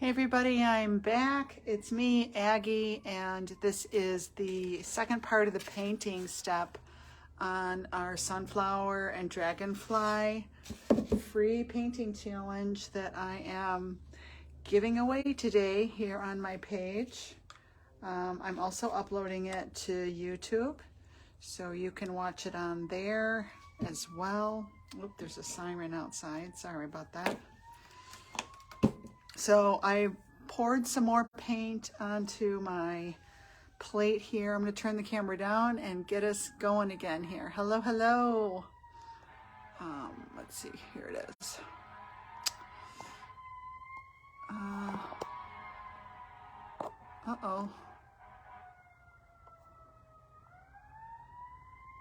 Hey everybody, I'm back. It's me, Aggie, and this is the second part of the painting step on our sunflower and dragonfly free painting challenge that I am giving away today here on my page. I'm also uploading it to YouTube, so you can watch it on there as well. Oop, there's a siren outside. Sorry about that. So I poured some more paint onto my plate here. I'm going to turn the camera down and get us going again here. Hello, hello. Let's see, here it is. Uh-oh.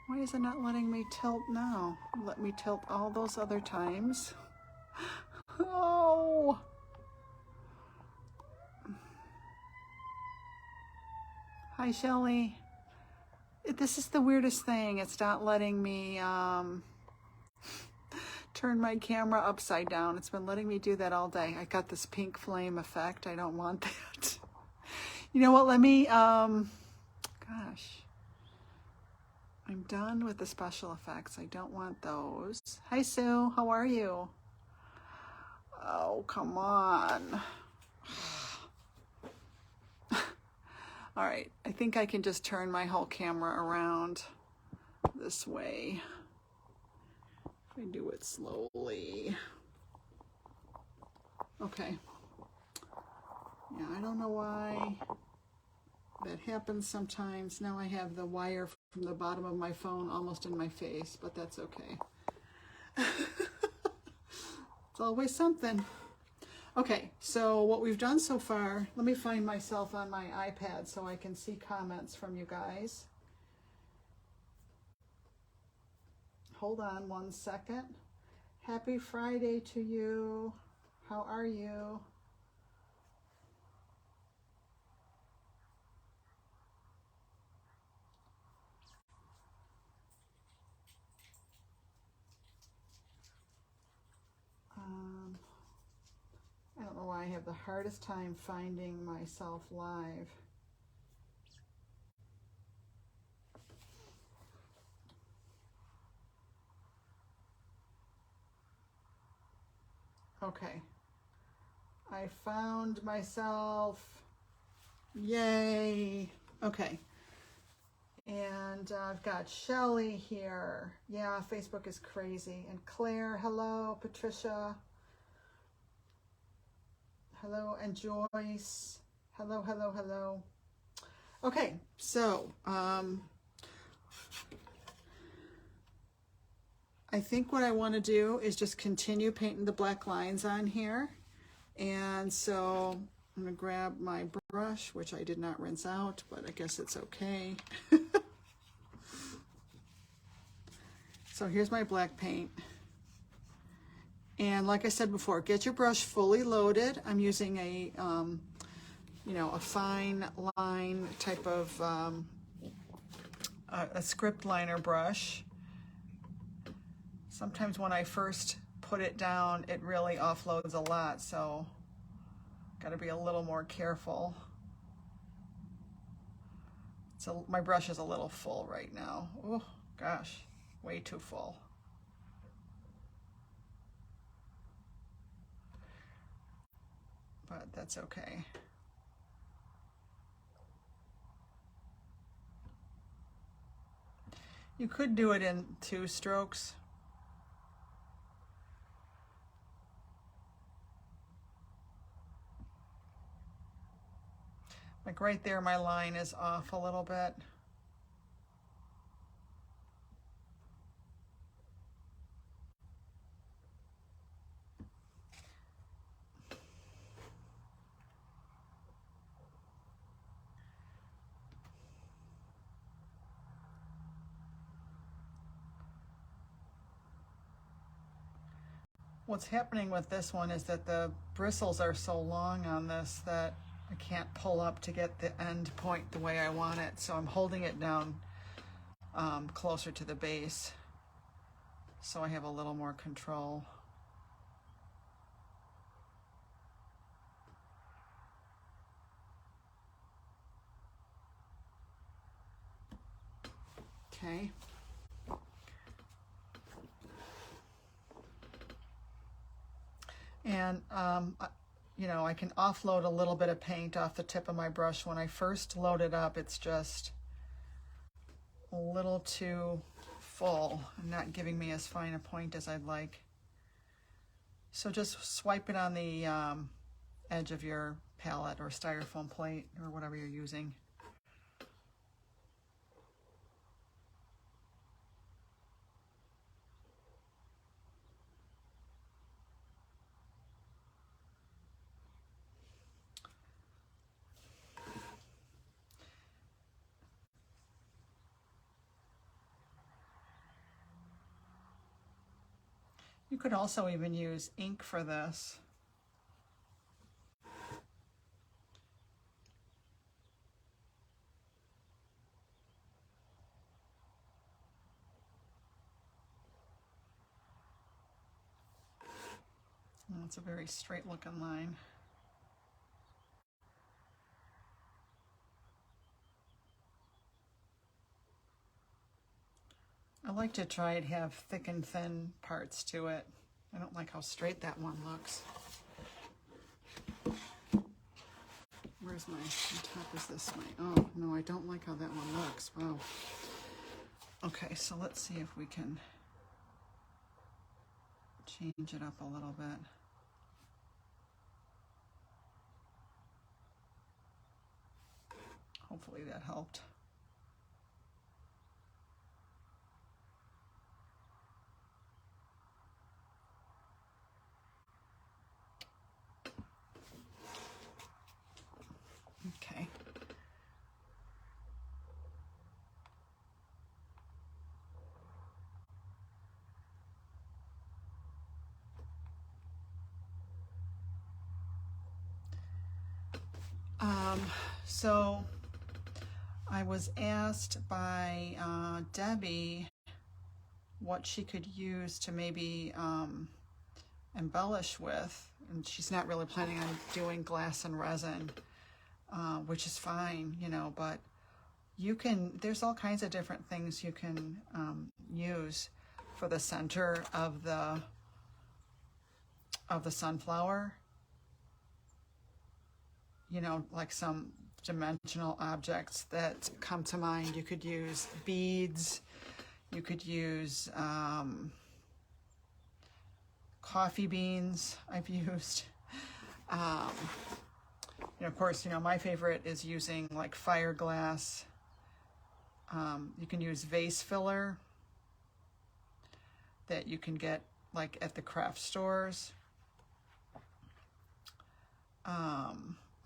Why is it not letting me tilt now? Let me tilt all those other times. Oh! Hi, Shelly. This is the weirdest thing. It's not letting me turn my camera upside down. It's been letting me do that all day. I got this pink flame effect. I don't want that. You know what? Let me, gosh. I'm done with the special effects. I don't want those. Hi, Sue. How are you? Oh, come on. All right, I think I can just turn my whole camera around this way. If I do it slowly. Okay. Yeah, I don't know why that happens sometimes. Now I have the wire from the bottom of my phone almost in my face, but that's okay. It's always something. Okay, so what we've done so far, let me find myself on my iPad so I can see comments from you guys. Hold on one second. Happy Friday to you. How are you? I don't know why I have the hardest time finding myself live. Okay. I found myself. Yay. Okay. And I've got Shelly here. Yeah, Facebook is crazy. And Claire, hello. Patricia. Hello, and Joyce. Hello, hello, hello. Okay, so I think what I want to do is just continue painting the black lines on here. And so I'm going to grab my brush, which I did not rinse out, but I guess it's okay. So here's my black paint. And like I said before, get your brush fully loaded. I'm using a, you know, a fine line type of a script liner brush. Sometimes when I first put it down, it really offloads a lot, so got to be a little more careful. So my brush is a little full right now. Oh gosh, way too full. But that's okay. You could do it in 2 strokes. Like right there, my line is off a little bit. What's happening with this one is that the bristles are so long on this that I can't pull up to get the end point the way I want it. So I'm holding it down closer to the base so I have a little more control. Okay. And, you know, I can offload a little bit of paint off the tip of my brush. When I first load it up, it's just a little too full and not giving me as fine a point as I'd like. So just swipe it on the edge of your palette or styrofoam plate or whatever you're using. You could also even use ink for this. Well, it's a very straight looking line. I like to try and have thick and thin parts to it. I don't like how straight that one looks. Where's my top? Is this way? Oh, no, I don't like how that one looks. Wow. Okay, so let's see if we can change it up a little bit. Hopefully that helped. Okay. So I was asked by Debbie what she could use to maybe embellish with, and she's not really planning on doing glass and resin, which is fine, you know, but you can, there's all kinds of different things you can use for the center of the sunflower. You know, like some dimensional objects that come to mind. You could use beads, you could use coffee beans I've used. You know, of course, you know, my favorite is using like fire glass. You can use vase filler that you can get like at the craft stores.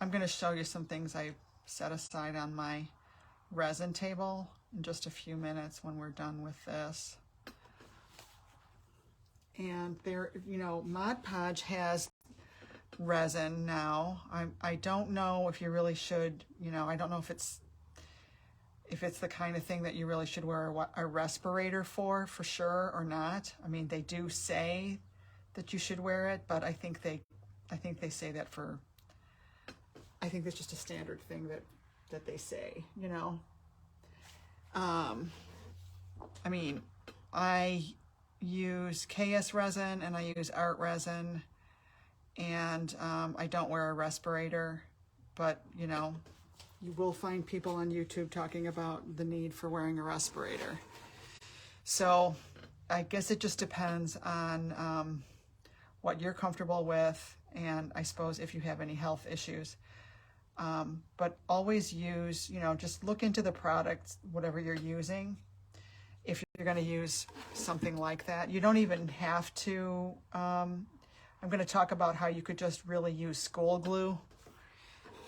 I'm going to show you some things I set aside on my resin table in just a few minutes when we're done with this. And there, you know, Mod Podge has resin now. I don't know if you really should, you know, I don't know if it's the kind of thing that you really should wear a respirator for sure or not. I mean, they do say that you should wear it, but I think they say that for, I think that's just a standard thing that they say, you know. I mean, I use KS resin and I use art resin, and I don't wear a respirator, but you know, you will find people on YouTube talking about the need for wearing a respirator. So I guess it just depends on what you're comfortable with, and I suppose if you have any health issues. But always use, you know, just look into the product, whatever you're using. If you're going to use something like that, you don't even have to. I'm going to talk about how you could just really use school glue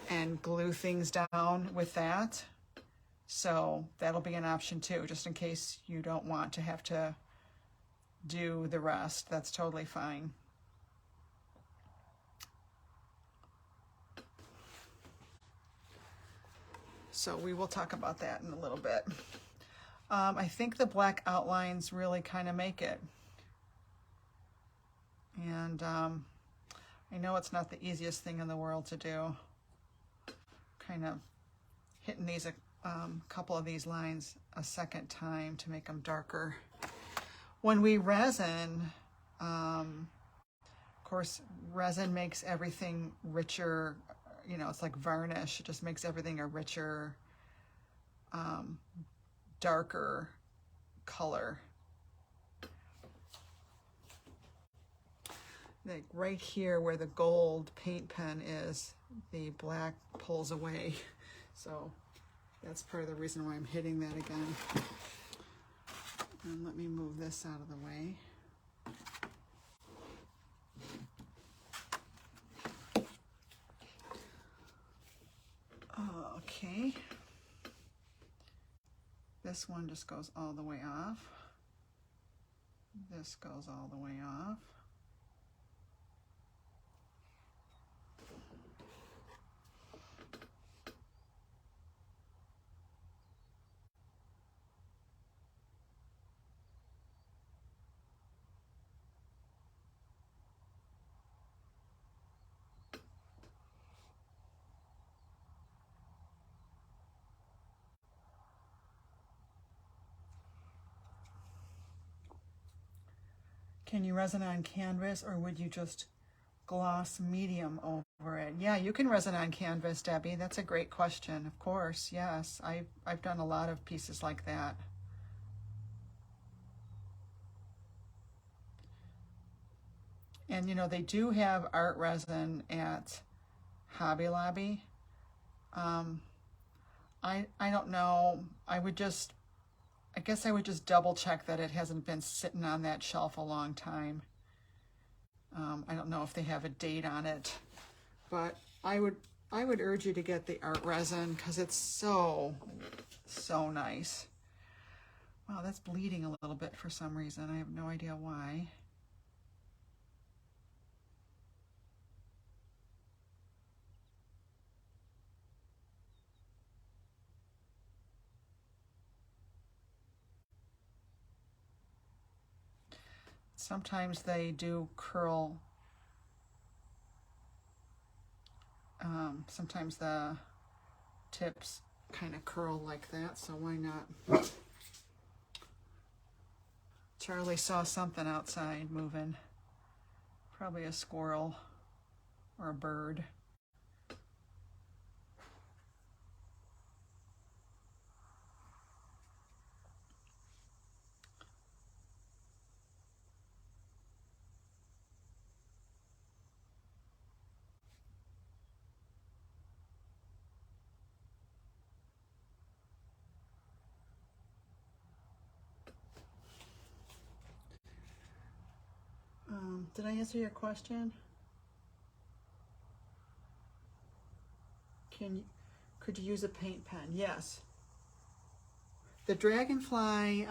and glue things down with that. So that'll be an option too, just in case you don't want to have to do the rest. That's totally fine. So we will talk about that in a little bit. I think the black outlines really kind of make it. And I know it's not the easiest thing in the world to do. Kind of hitting these couple of these lines a second time to make them darker. When we resin, of course, resin makes everything richer. You know, it's like varnish. It just makes everything a richer, darker color. Like right here where the gold paint pen is, the black pulls away. So that's part of the reason why I'm hitting that again. And let me move this out of the way. Okay. This one just goes all the way off. This goes all the way off. Can you resin on canvas, or would you just gloss medium over it? Yeah, you can resin on canvas, Debbie. That's a great question. Of course, yes. I've done a lot of pieces like that. And you know, they do have art resin at Hobby Lobby. I don't know. I guess I would just double check that it hasn't been sitting on that shelf a long time. I don't know if they have a date on it, but I would urge you to get the art resin because it's so nice. Wow, that's bleeding a little bit for some reason. I have no idea why. Sometimes they do curl. Sometimes the tips kind of curl like that, so why not? Charlie saw something outside moving. Probably a squirrel or a bird. Did I answer your question? Could you use a paint pen? Yes. The Dragonfly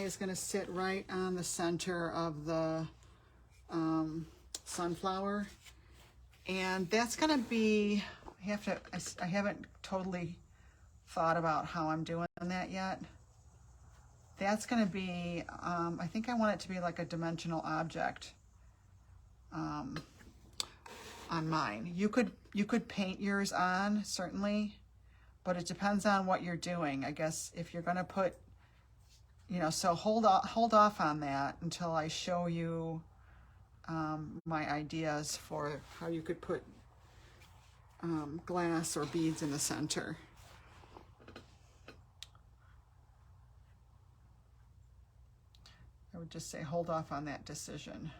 is going to sit right on the center of the sunflower, and that's going to be. I haven't totally thought about how I'm doing that yet. That's going to be, I think I want it to be like a dimensional object on mine. You could paint yours on, certainly, but it depends on what you're doing. I guess if you're going to put, you know, so hold off on that until I show you my ideas for how you could put glass or beads in the center. I would just say hold off on that decision.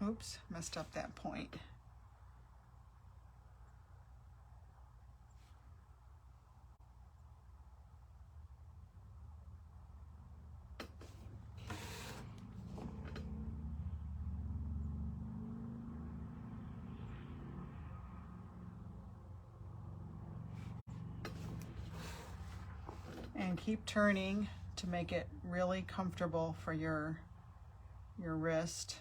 Oops, messed up that point. And keep turning to make it really comfortable for your wrist.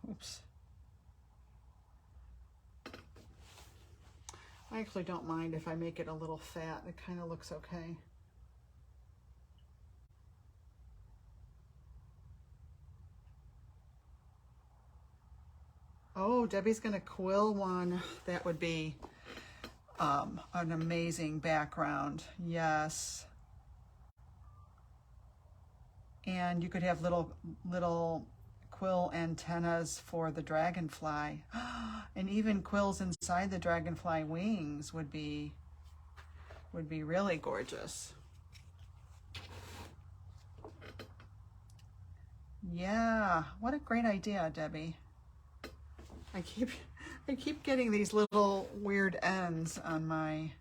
Oops. I actually don't mind if I make it a little fat. It kind of looks okay. Oh, Debbie's gonna quill one. That would be an amazing background. Yes. And you could have little quill antennas for the dragonfly. And even quills inside the dragonfly wings would be really gorgeous. Yeah, what a great idea, Debbie. I keep getting these little weird ends on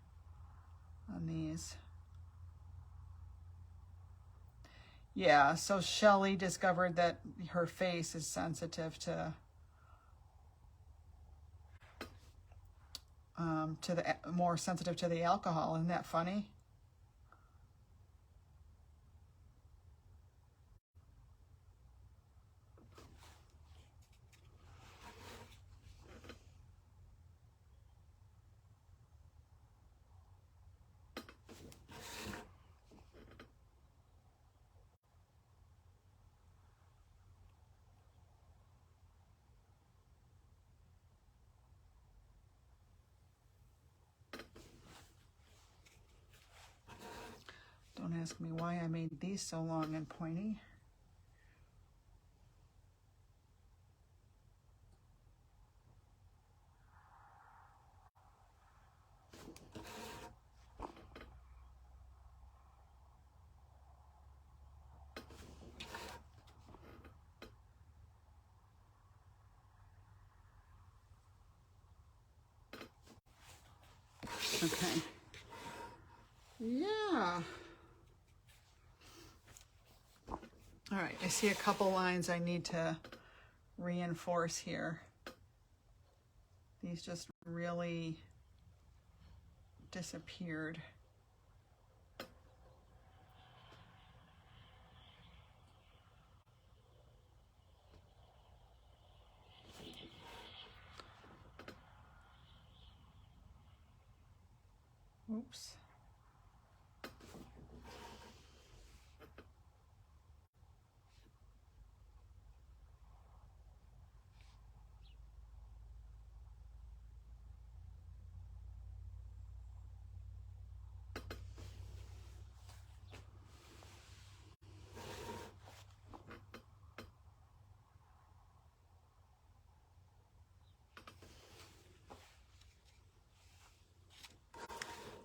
these. Yeah, so Shelley discovered that her face is sensitive to more sensitive to the alcohol. Isn't that funny? Don't ask me why I made these so long and pointy. Okay. Yeah. All right, I see a couple lines I need to reinforce here. These just really disappeared. Oops.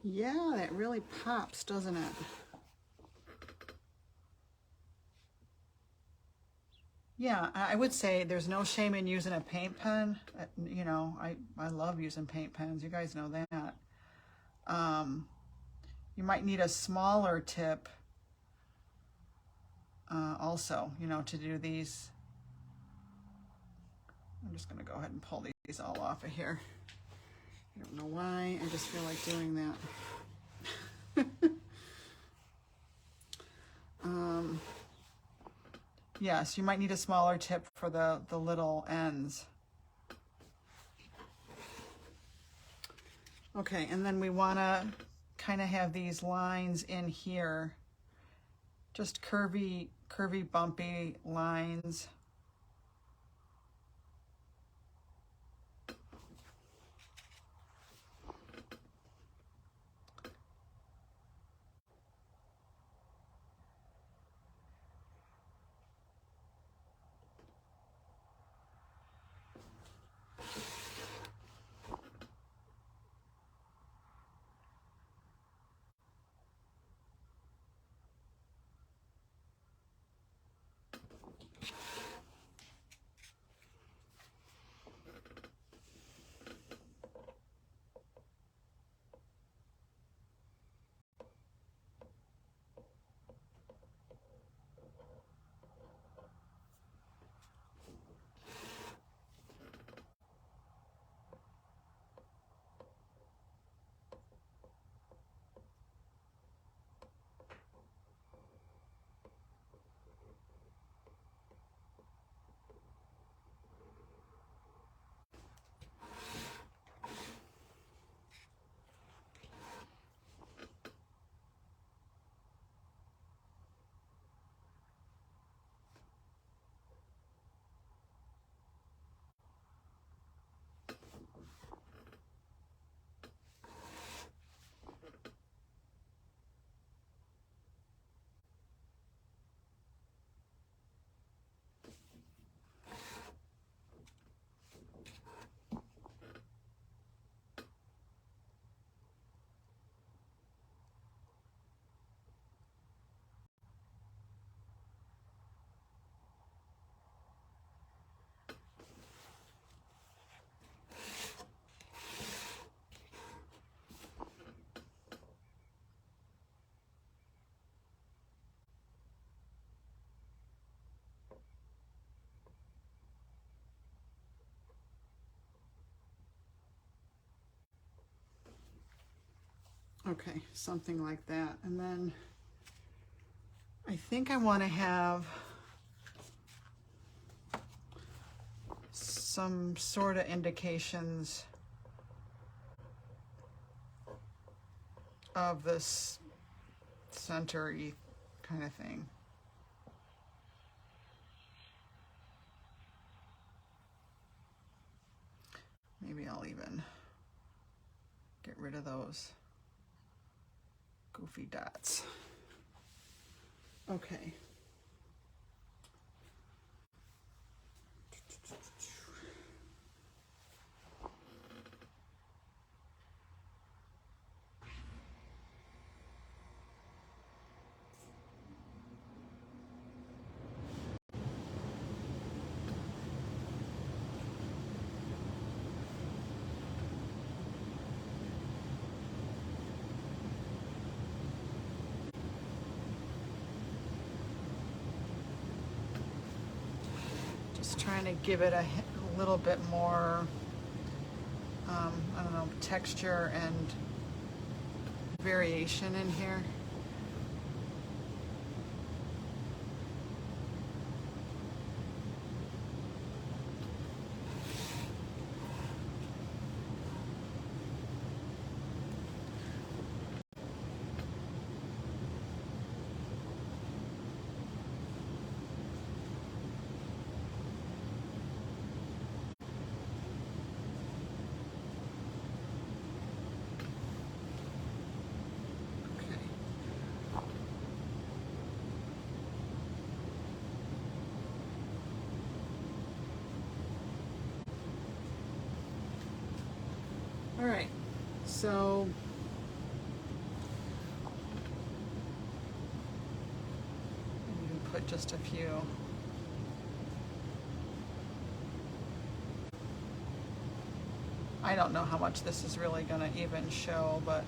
Yeah, that really pops, doesn't it? Yeah, I would say there's no shame in using a paint pen. You know, I love using paint pens. You guys know that. You might need a smaller tip also, you know, to do these. I'm just going to go ahead and pull these all off of here. I don't know why. I just feel like doing that. Yes, you might need a smaller tip for the little ends. Okay, and then we want to kind of have these lines in here. Just curvy, bumpy lines. Okay, something like that. And then I think I want to have some sort of indications of this center-y kind of thing. Maybe I'll even get rid of those goofy dots. Okay. Trying to give it a little bit more, I don't know, texture and variation in here. All right, so you can put just a few. I don't know how much this is really going to even show, but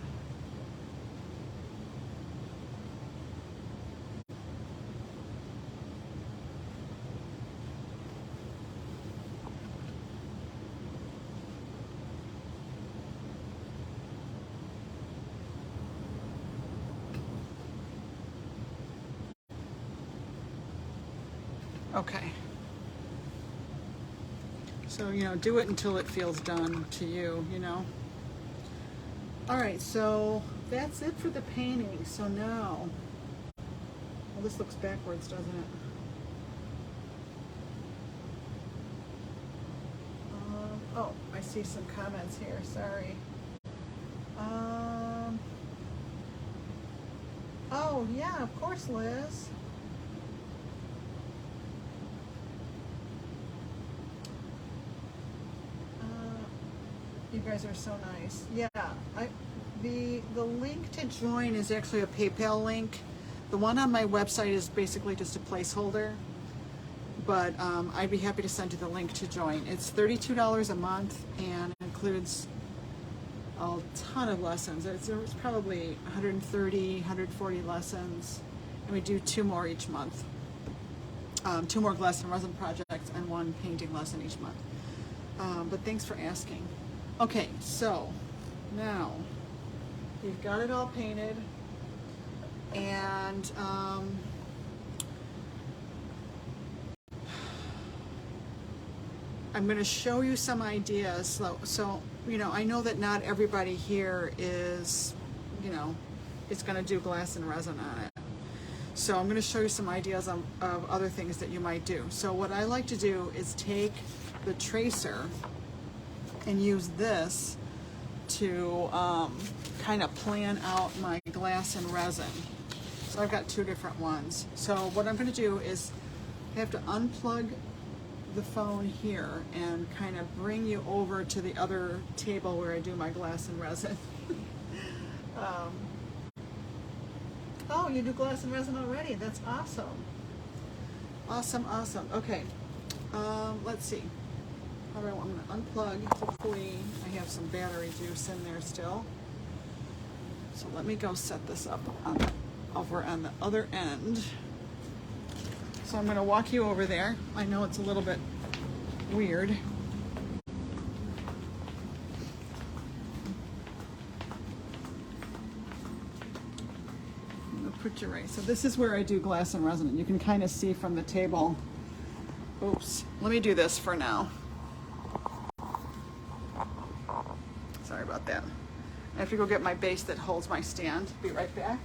okay. So, you know, do it until it feels done to you, you know. All right, so that's it for the painting. So now, well, this looks backwards, doesn't it? Oh, I see some comments here, sorry. Oh, yeah, of course, Liz. You guys are so nice. Yeah, the link to join is actually a PayPal link. The one on my website is basically just a placeholder, but I'd be happy to send you the link to join. It's $32 a month and includes a ton of lessons. It's probably 130, 140 lessons, and we do 2 more each month. 2 more glass and resin projects and 1 painting lesson each month. But thanks for asking. Okay, so now you've got it all painted, and I'm going to show you some ideas. So, you know, I know that not everybody here is, you know, is going to do glass and resin on it. So I'm going to show you some ideas of other things that you might do. So what I like to do is take the tracer and use this to kind of plan out my glass and resin. So I've got 2 different ones. So what I'm going to do is I have to unplug the phone here and kind of bring you over to the other table where I do my glass and resin. Oh, you do glass and resin already? That's awesome. Awesome, awesome. Okay, let's see. All right, well, I'm going to unplug. Hopefully I have some battery juice in there still. So let me go set this up over on the other end. So I'm going to walk you over there. I know it's a little bit weird. picture right. So this is where I do glass and resin. You can kind of see from the table. Oops, let me do this for now. Sorry about that. I have to go get my base that holds my stand. Be right back.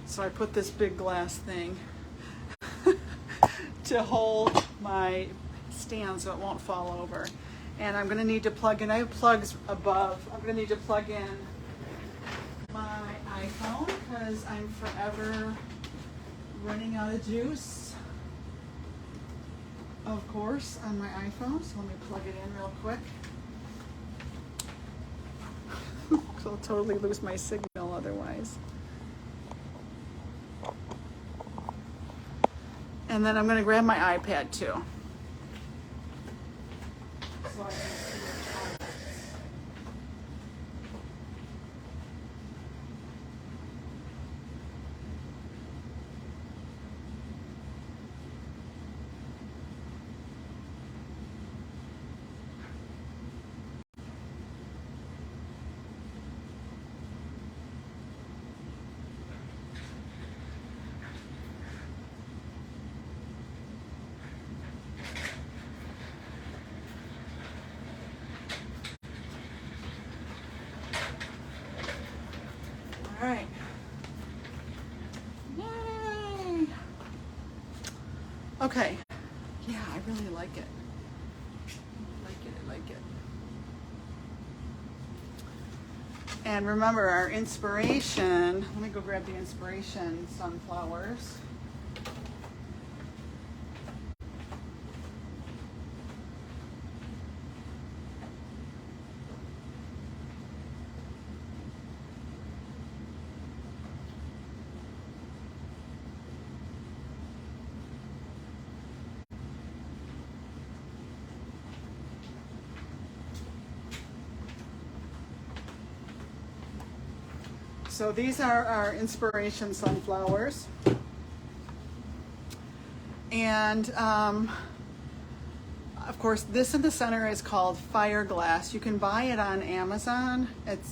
So I put this big glass thing to hold my stand so it won't fall over. And I'm going to need to plug in, I have plugs above. I'm going to need to plug in my iPhone because I'm forever running out of juice, of course, on my iPhone. So let me plug it in real quick. I'll totally lose my signal otherwise. And then I'm going to grab my iPad too. So I can see the comments. All right. Yay! Okay. Yeah, I really like it. I like it. And remember our inspiration, let me go grab the inspiration sunflowers. So these are our inspiration sunflowers. And of course, this in the center is called fire glass. You can buy it on Amazon.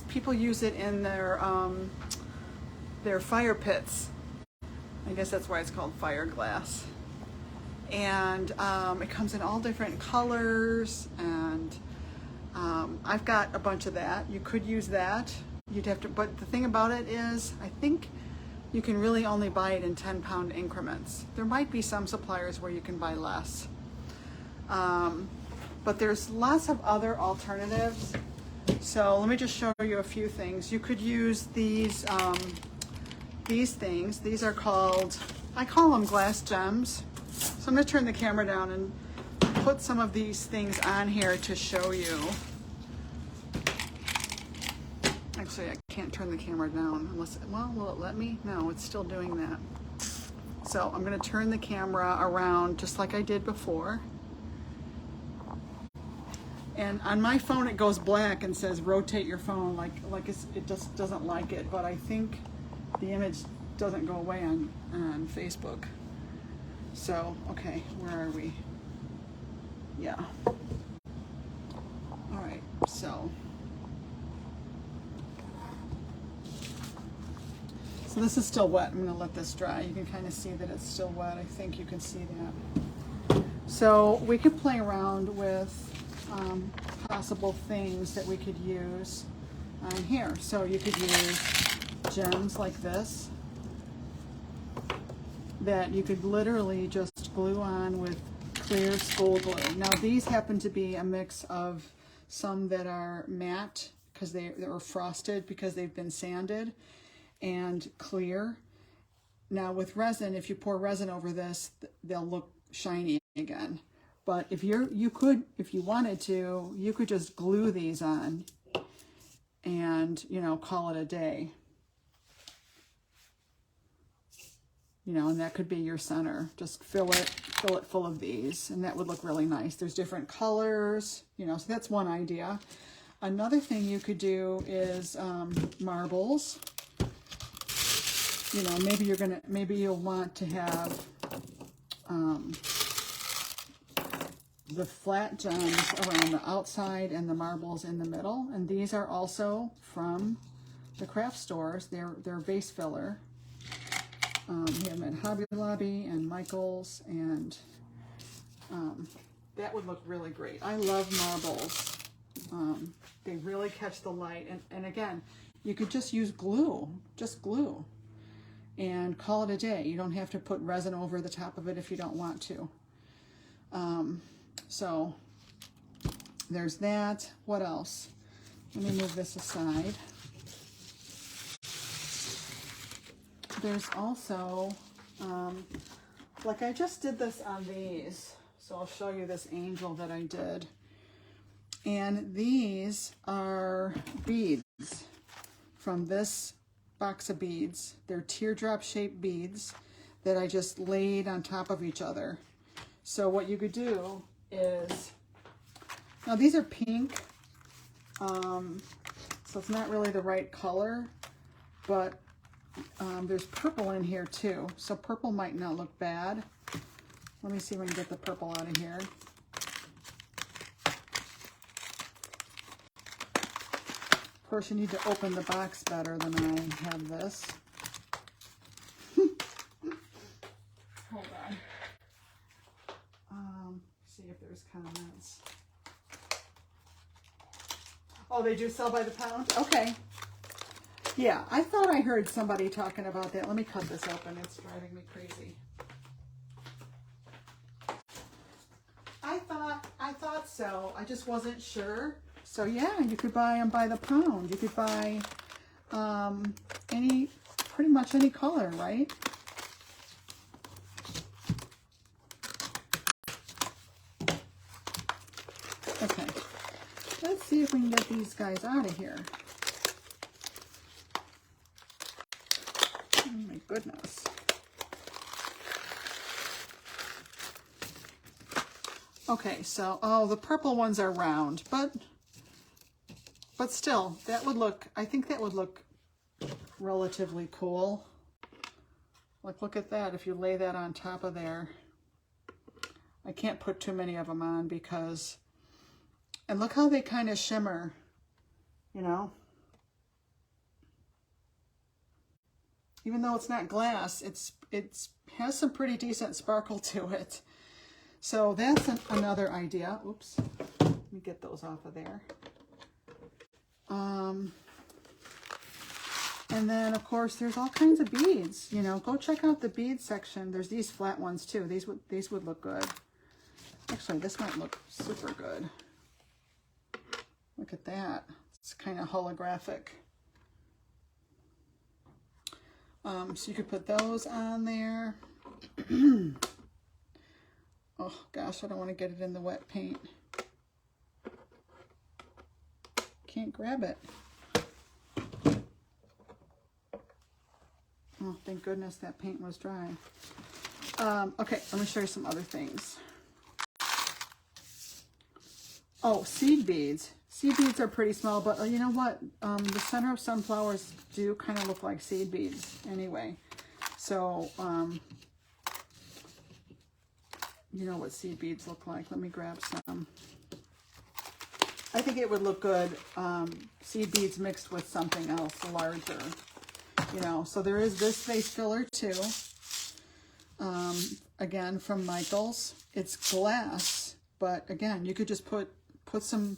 People use it in their fire pits. I guess that's why it's called fire glass. And it comes in all different colors, and I've got a bunch of that. You could use that. You'd have to, but the thing about it is, I think you can really only buy it in 10-pound increments. There might be some suppliers where you can buy less. But there's lots of other alternatives. So let me just show you a few things. You could use these things. These are called, I call them glass gems. So I'm gonna turn the camera down and put some of these things on here to show you. Actually, I can't turn the camera down unless, well, will it let me? No, it's still doing that. So I'm going to turn the camera around just like I did before. And on my phone, it goes black and says rotate your phone, like it just doesn't like it. But I think the image doesn't go away on Facebook. So, okay, where are we? Yeah. All right, so. So this is still wet. I'm going to let this dry. You can kind of see that it's still wet. I think you can see that. So we could play around with possible things that we could use on here. So you could use gems like this that you could literally just glue on with clear school glue. Now these happen to be a mix of some that are matte because they are frosted because they've been sanded, and clear. Now with resin, if you pour resin over this, they'll look shiny again. But if you wanted to, you could just glue these on and, call it a day. you know, and that could be your center. Just fill it full of these, and that would look really nice. There's different colors, you know, so that's one idea. Another thing you could do is marbles. You know, maybe you'll want to have the flat gems around the outside and the marbles in the middle. And these are also from the craft stores. They're vase filler. We have them at Hobby Lobby and Michael's, and that would look really great. I love marbles. They really catch the light. And again, you could just use glue, just glue, and call it a day. You don't have to put resin over the top of it if you don't want to. So there's that. What else? Let me move this aside. There's also, like I just did this on these, so I'll show you this angel that I did. And these are beads from this box of beads. They're teardrop shaped beads that I just laid on top of each other. So what you could do is, now these are pink, so it's not really the right color, but there's purple in here too, so purple might not look bad. Let me see if we can get the purple out of here. Of course, you need to open the box better than I have this. Hold on. See if there's comments. Oh, they do sell by the pound? Okay. Yeah, I thought I heard somebody talking about that. Let me cut this open. It's driving me crazy. I thought so. I just wasn't sure. So yeah, you could buy them by the pound. You could buy pretty much any color, right? Okay, let's see if we can get these guys out of here. Oh my goodness. Okay, so, oh, the purple ones are round, but still, that would look, I think that would look relatively cool. Like, look at that, if you lay that on top of there. I can't put too many of them on because, and look how they kind of shimmer, you know? Even though it's not glass, it has some pretty decent sparkle to it. So that's another idea. Oops, let me get those off of there. And then of course there's all kinds of beads. You know, go check out the bead section. There's these flat ones too. These would look good. Actually, this might look super good. Look at that. It's kind of holographic. So you could put those on there. Oh gosh, I don't want to get it in the wet paint. Can't grab it. Oh, thank goodness that paint was dry. Okay, let me show you some other things. Oh, seed beads. Seed beads are pretty small, but you know what? The center of sunflowers do kind of look like seed beads anyway. So, you know what seed beads look like. Let me grab some. I think it would look good, seed beads mixed with something else larger, you know. So there is this vase filler too. Again, from Michael's. It's glass, but again, you could just put some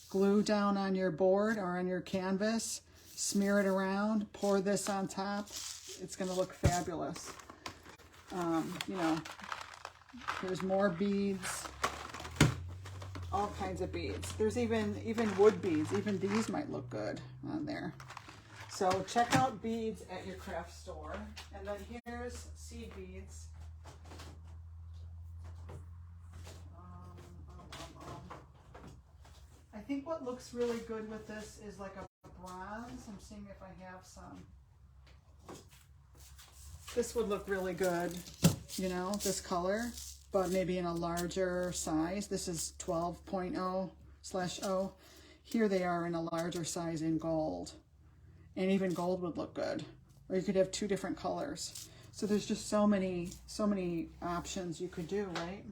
glue down on your board or on your canvas, smear it around, pour this on top. It's going to look fabulous. You know, there's more beads, all kinds of beads. There's even wood beads. Even these might look good on there. So check out beads at your craft store. And then here's seed beads. I think what looks really good with this is like a bronze. I'm seeing if I have some. This would look really good, you know, this color, but maybe in a larger size. This is 12.0/0. Here they are in a larger size in gold. And even gold would look good. Or you could have two different colors. So there's just so many options you could do, right?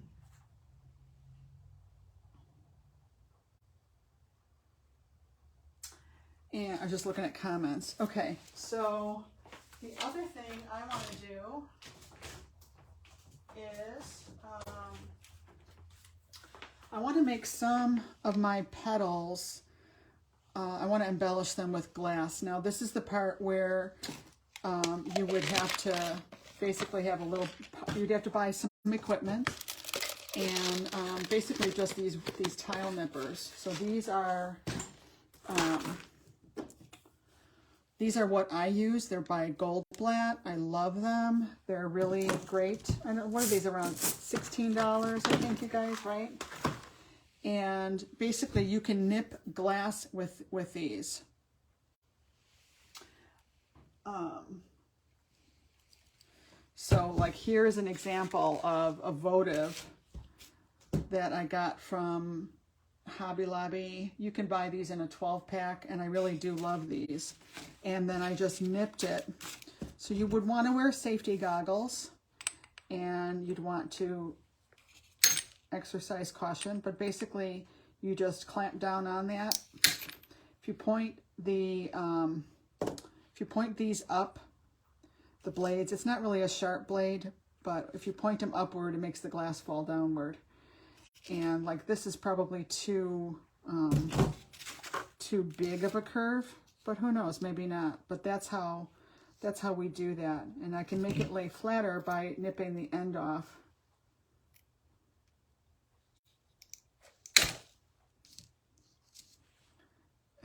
And I'm just looking at comments. Okay, so the other thing I want to do is I want to make some of my petals, I want to embellish them with glass. Now this is the part where you would have to basically have a little, you'd have to buy some equipment and basically just these tile nippers. So these are what I use. They're by Goldblatt. I love them. They're really great. I know, what are these, around $16, I think, you guys, right? And basically you can nip glass with these. So like here's an example of a votive that I got from Hobby Lobby. You can buy these in a 12-pack, and I really do love these. And then I just nipped it. So you would want to wear safety goggles, and you'd want to exercise caution, but basically you just clamp down on that. If you point these up, the blades, it's not really a sharp blade, but if you point them upward, it makes the glass fall downward. And like this is probably too big of a curve, but who knows, maybe not. But that's how we do that. And I can make it lay flatter by nipping the end off.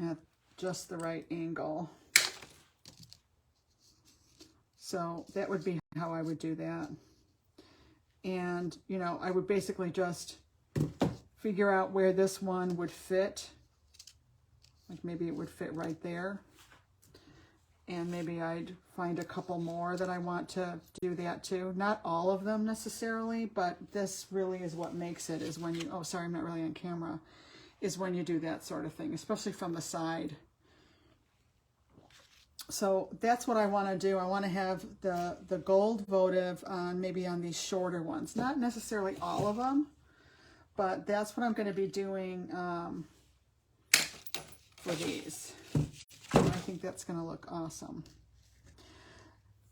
At just the right angle. So that would be how I would do that. And, you know, I would basically just figure out where this one would fit. Like maybe it would fit right there. And maybe I'd find a couple more that I want to do that too. Not all of them necessarily, but this really is what makes it, is when you, oh, sorry, I'm not really on camera, is when you do that sort of thing, especially from the side. So that's what I want to do. I want to have the gold votive on, maybe on these shorter ones. Not necessarily all of them, but that's what I'm going to be doing for these. And I think that's going to look awesome.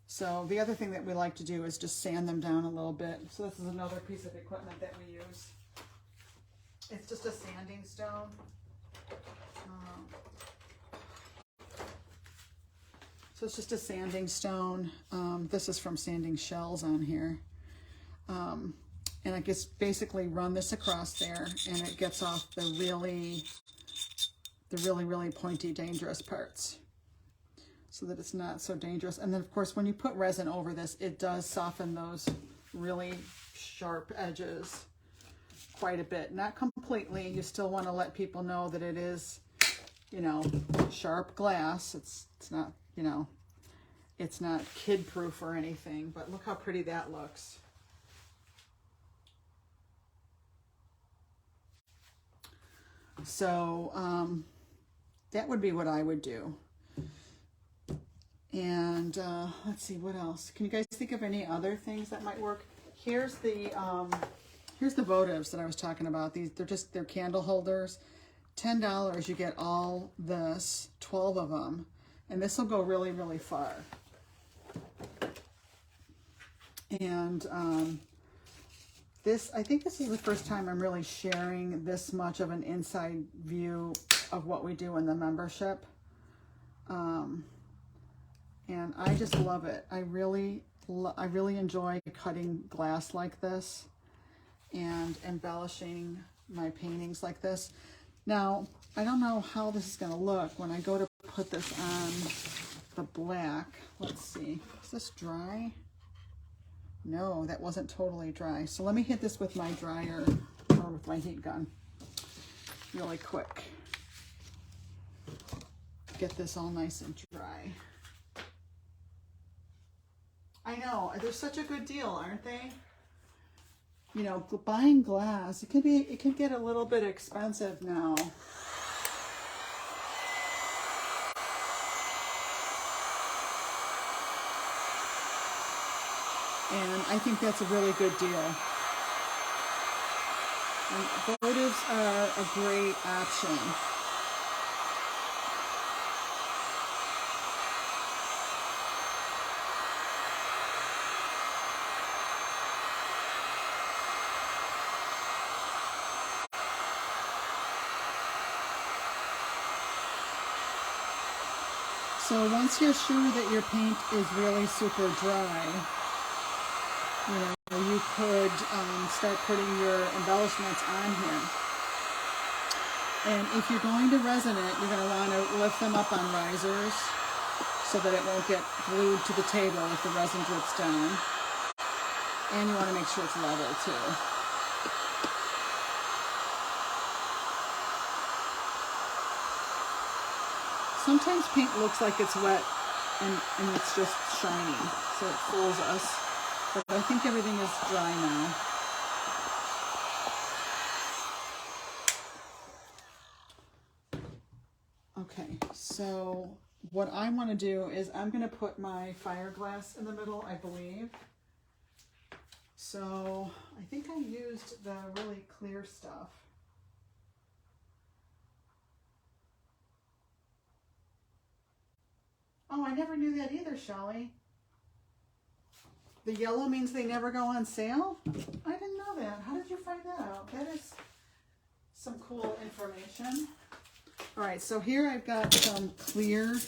So the other thing that we like to do is just sand them down a little bit. So this is another piece of equipment that we use. It's just a sanding stone. So it's just a sanding stone. This is from Sanding Shells on here. And I just basically run this across there, and it gets off the really pointy, dangerous parts, so that it's not so dangerous. And then of course, when you put resin over this, it does soften those really sharp edges quite a bit. Not completely. You still want to let people know that it is, you know, sharp glass. It's not, you know, it's not kid-proof or anything, but look how pretty that looks. So that would be what I would do. And let's see, what else? Can you guys think of any other things that might work? Here's the votives that I was talking about. They're candle holders. $10, you get all this, 12 of them, and this will go really, really far. And I think this is the first time I'm really sharing this much of an inside view of what we do in the membership. And I just love it. I really enjoy cutting glass like this and embellishing my paintings like this. Now, I don't know how this is going to look when I go to put this on the black. Let's see. Is this dry? No, that wasn't totally dry. So let me hit this with my dryer, or with my heat gun really quick. Get this all nice and dry. I know, they're such a good deal, aren't they? You know, buying glass, it can get a little bit expensive now. And I think that's a really good deal. And votives are a great option. So once you're sure that your paint is really super dry, you know, you could start putting your embellishments on here. And if you're going to resin it, you're going to want to lift them up on risers so that it won't get glued to the table if the resin drips down. And you want to make sure it's level too. Sometimes paint looks like it's wet and it's just shiny, so it fools us. But I think everything is dry now. Okay, so what I want to do is I'm going to put my fire glass in the middle, I believe. So I think I used the really clear stuff. Oh, I never knew that either, Shelley. The yellow means they never go on sale? I didn't know that. How did you find that out? That is some cool information. All right, so here I've got some clear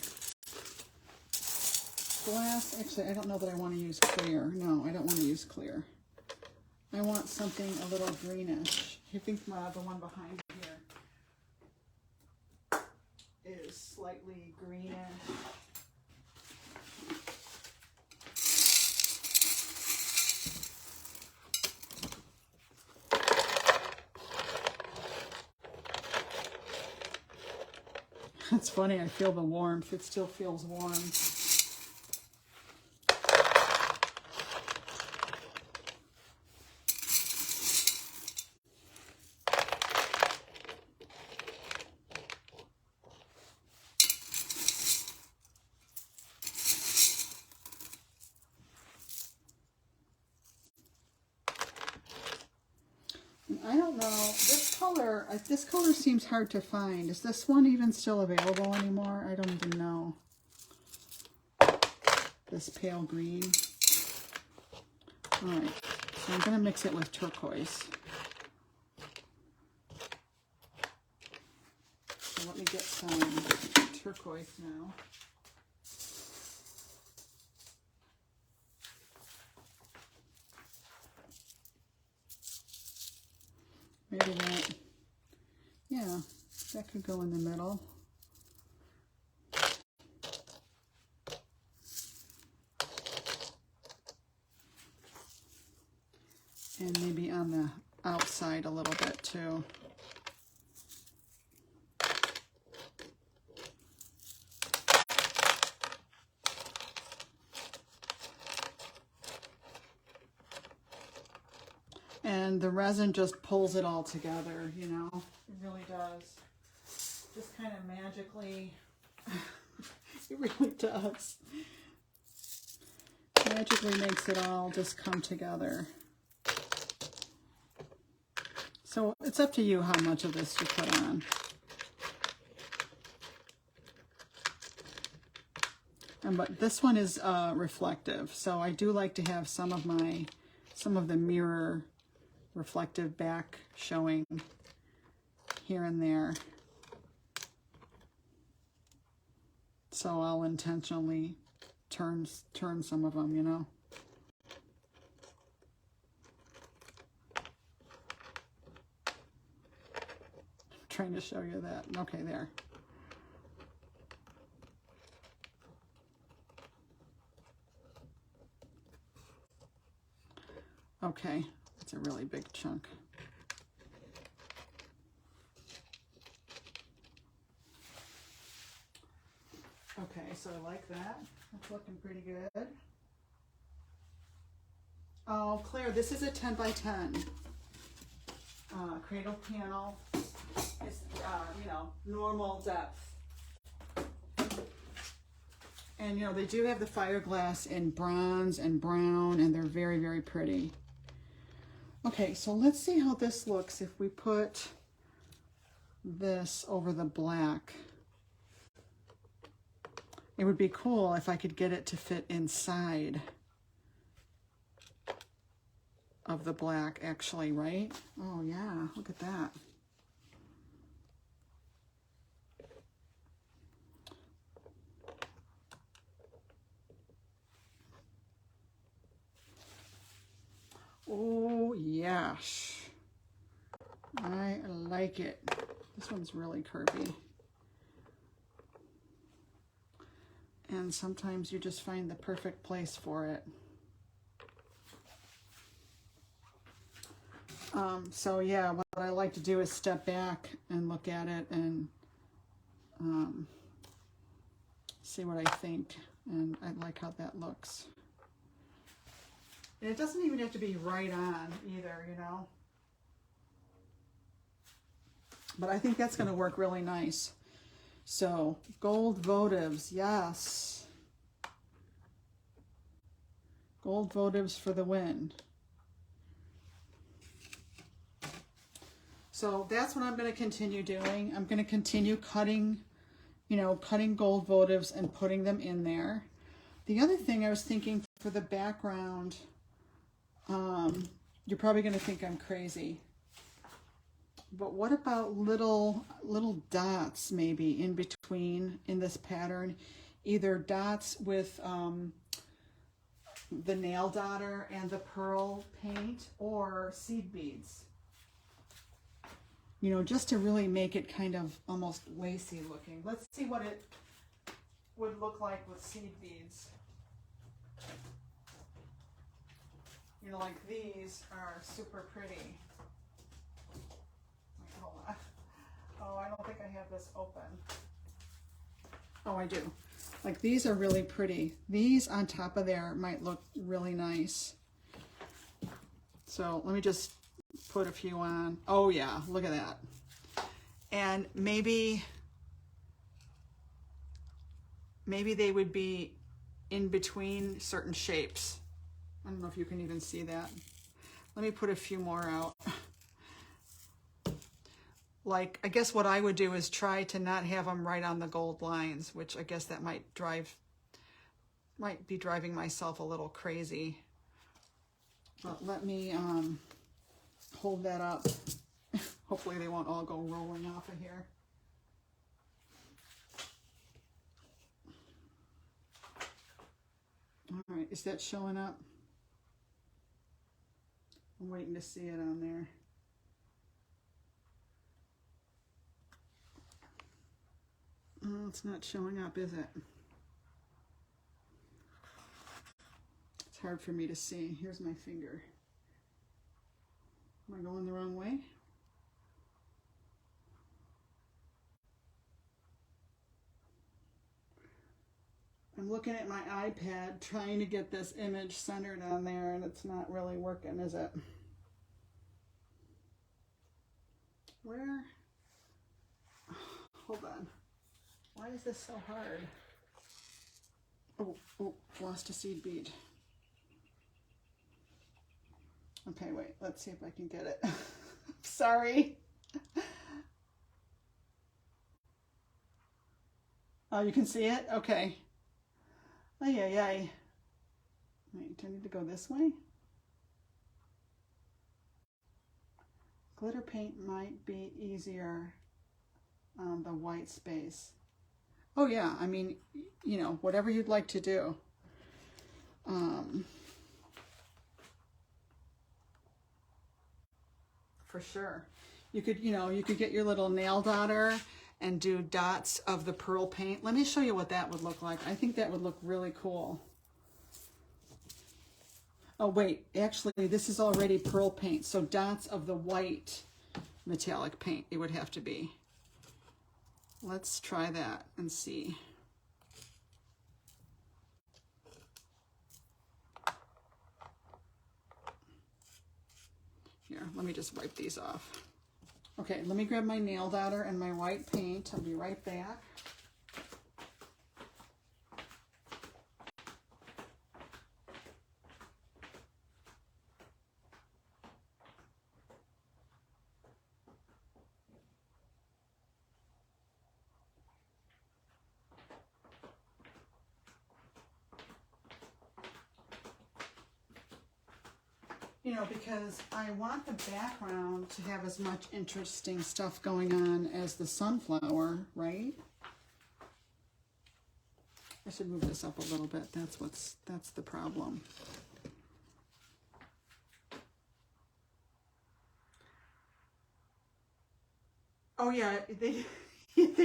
glass. Actually, I don't know that I want to use clear. No, I don't want to use clear. I want something a little greenish. I think the one behind here is slightly greenish. It's funny, I feel the warmth. It still feels warm. I don't know, this color seems hard to find. Is this one even still available anymore? I don't even know. This pale green. All right, so I'm gonna mix it with turquoise. So let me get some turquoise now. Maybe that, yeah, that could go in the middle. And maybe on the outside a little bit too. And the resin just pulls it all together, you know, it really does. Just kind of magically, it really does. Magically makes it all just come together. So it's up to you how much of this you put on. But this one is reflective, so I do like to have some of the mirror reflective back showing here and there. So I'll intentionally turn some of them, you know. I'm trying to show you that. Okay, there. Okay, that's a really big chunk. Okay, so I like that. That's looking pretty good. Oh, Claire, this is a 10 by 10 cradle panel. It's, you know, normal depth. And, you know, they do have the fiberglass in bronze and brown, and they're very, very pretty. Okay, so let's see how this looks if we put this over the black. It would be cool if I could get it to fit inside of the black, actually, right? Oh, yeah, look at that. Oh, yes. I like it. This one's really curvy. And sometimes you just find the perfect place for it. So yeah, what I like to do is step back and look at it and see what I think. And I like how that looks. And it doesn't even have to be right on either, you know. But I think that's going to work really nice. So, gold votives, yes. Gold votives for the win. So that's what I'm going to continue doing. I'm going to continue cutting, you know, cutting gold votives and putting them in there. The other thing I was thinking for the background, you're probably going to think I'm crazy. But what about little dots maybe in between in this pattern? Either dots with the nail dotter and the pearl paint, or seed beads. You know, just to really make it kind of almost lacy looking. Let's see what it would look like with seed beads. You know, like these are super pretty. Wait, hold on. Oh, I don't think I have this open. Oh, I do. Like these are really pretty. These on top of there might look really nice. So let me just put a few on. Oh yeah, look at that. And maybe they would be in between certain shapes. I don't know if you can even see that. Let me put a few more out. Like, I guess what I would do is try to not have them right on the gold lines, which I guess that might be driving myself a little crazy. But let me hold that up. Hopefully they won't all go rolling off of here. All right, is that showing up? I'm waiting to see it on there. Oh, it's not showing up, is it? It's hard for me to see. Here's my finger. Am I going the wrong way? I'm looking at my iPad trying to get this image centered on there, and it's not really working, is it? Where? Hold on. Why is this so hard? Oh, lost a seed bead. Okay, wait, let's see if I can get it. Sorry. Oh, you can see it? Okay. Ay, ay, ay. Wait, do I need to go this way? Glitter paint might be easier on the white space. Oh yeah, I mean, you know, whatever you'd like to do. For sure. You could, you know, you could get your little nail dotter and do dots of the pearl paint. Let me show you what that would look like. I think that would look really cool. Oh wait, actually this is already pearl paint, so dots of the white metallic paint it would have to be. Let's try that and see. Here, let me just wipe these off. Okay, let me grab my nail daughter and my white paint. I'll be right back. You know, because I want the background to have as much interesting stuff going on as the sunflower, right? I should move this up a little bit. That's the problem. Oh yeah, they'd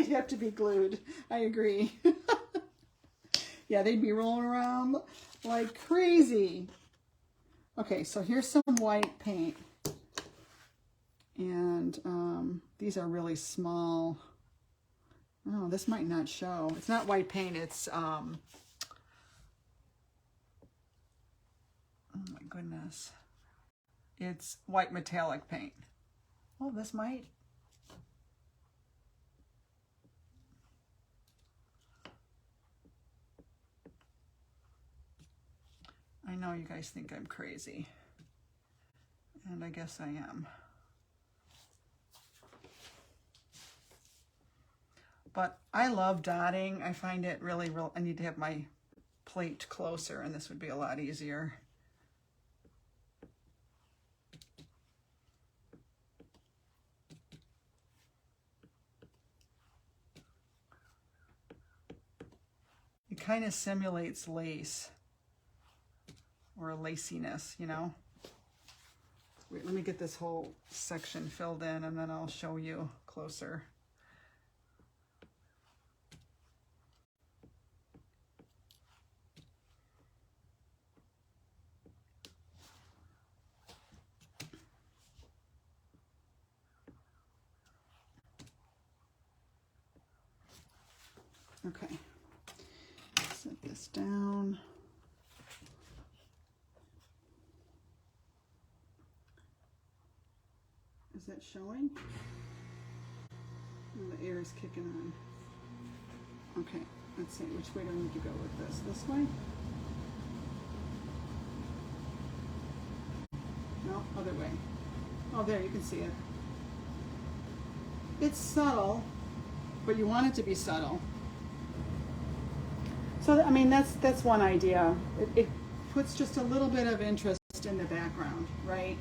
have to be glued. I agree. Yeah, they'd be rolling around like crazy. Okay, so here's some white paint, and these are really small. Oh, this might not show. It's not white paint, it's, oh my goodness. It's white metallic paint. Oh, this might. I know you guys think I'm crazy, and I guess I am. But I love dotting. I find it really, I need to have my plate closer, and this would be a lot easier. It kind of simulates lace. Or a laciness, you know. Wait, let me get this whole section filled in and then I'll show you closer. Okay, set this down. Is that showing? Oh, the air is kicking on. Okay, let's see, which way do I need to go with this? This way? No, other way. Oh, there, you can see it. It's subtle, but you want it to be subtle. So, I mean, that's one idea. It puts just a little bit of interest in the background, right?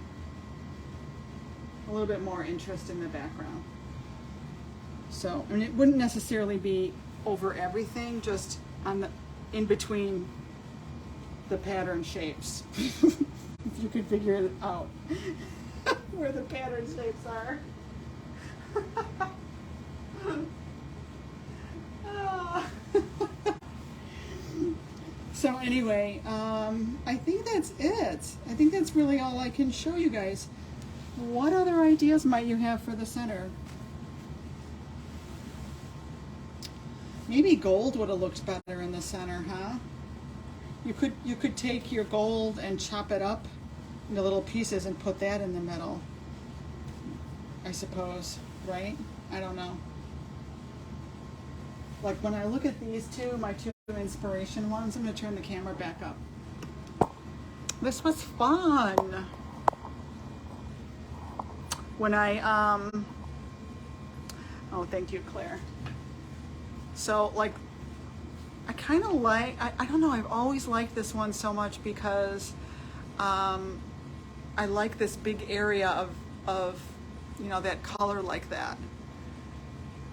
A little bit more interest in the background. So, I mean, it wouldn't necessarily be over everything, just on the in between the pattern shapes. If you could figure it out where the pattern shapes are. So anyway, I think that's it. I think that's really all I can show you guys. What other ideas might you have for the center? Maybe gold would have looked better in the center, huh? You could take your gold and chop it up into little pieces and put that in the middle, I suppose, right? I don't know. Like when I look at these two, my two inspiration ones, I'm going to turn the camera back up. This was fun. When I, oh, thank you, Claire. So, like, I kind of like, I don't know, I've always liked this one so much because I like this big area of, you know, that color like that.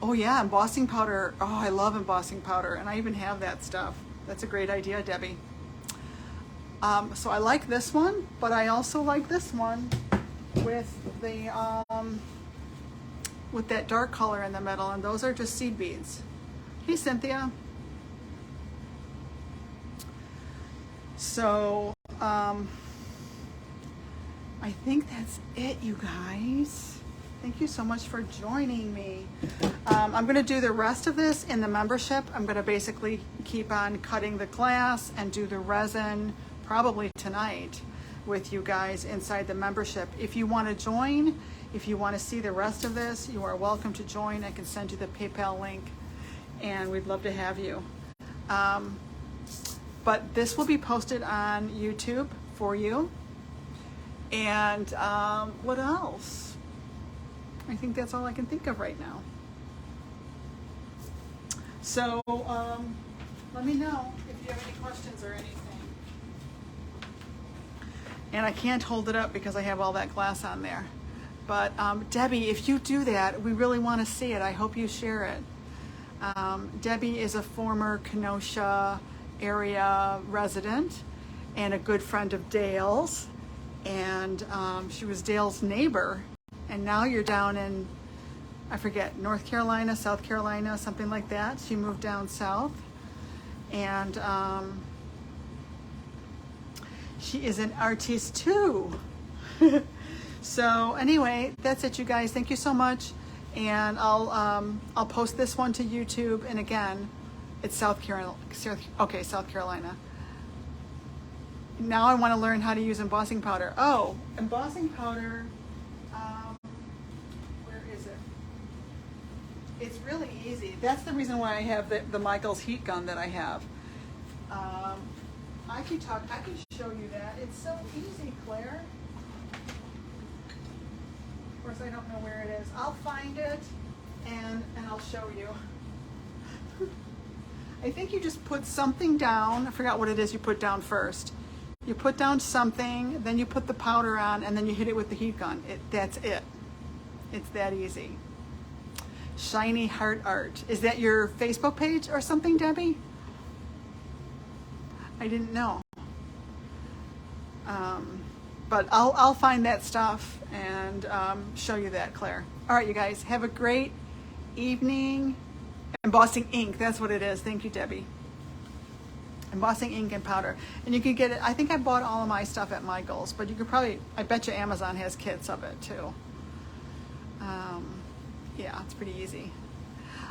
Oh yeah, embossing powder. Oh, I love embossing powder, and I even have that stuff. That's a great idea, Debbie. So I like this one, but I also like this one with the with that dark color in the middle, and those are just seed beads. Hey, Cynthia. So I think that's it, you guys. Thank you so much for joining me. I'm going to do the rest of this in the membership. I'm going to basically keep on cutting the glass and do the resin probably tonight with you guys inside the membership. If you want to join, if you want to see the rest of this, you are welcome to join. I can send you the PayPal link, and we'd love to have you. But this will be posted on YouTube for you. And what else? I think that's all I can think of right now. So let me know if you have any questions or anything. And I can't hold it up because I have all that glass on there. But Debbie, if you do that, we really want to see it. I hope you share it. Debbie is a former Kenosha area resident and a good friend of Dale's. And she was Dale's neighbor. And now you're down in, I forget, North Carolina, South Carolina, something like that. She moved down south. And she is an artist too. So anyway, that's it, you guys. Thank you so much. And I'll post this one to YouTube. And again, it's South Carolina. Okay, South Carolina. Now I want to learn how to use embossing powder. Oh, embossing powder. Where is it? It's really easy. That's the reason why I have the Michaels heat gun that I have. I can show you that. It's so easy, Claire. Of course, I don't know where it is. I'll find it and I'll show you. I think you just put something down. I forgot what it is you put down first. You put down something, then you put the powder on, and then you hit it with the heat gun. That's it. It's that easy. Shiny Heart Art. Is that your Facebook page or something, Debbie? I didn't know. But I'll find that stuff and show you that, Claire. All right, you guys, have a great evening. Embossing ink, that's what it is. Thank you, Debbie. Embossing ink and powder. And you can get it, I think I bought all of my stuff at Michael's, but you could probably, I bet you Amazon has kits of it too. Yeah, it's pretty easy.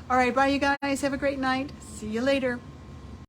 All right, bye you guys. Have a great night. See you later.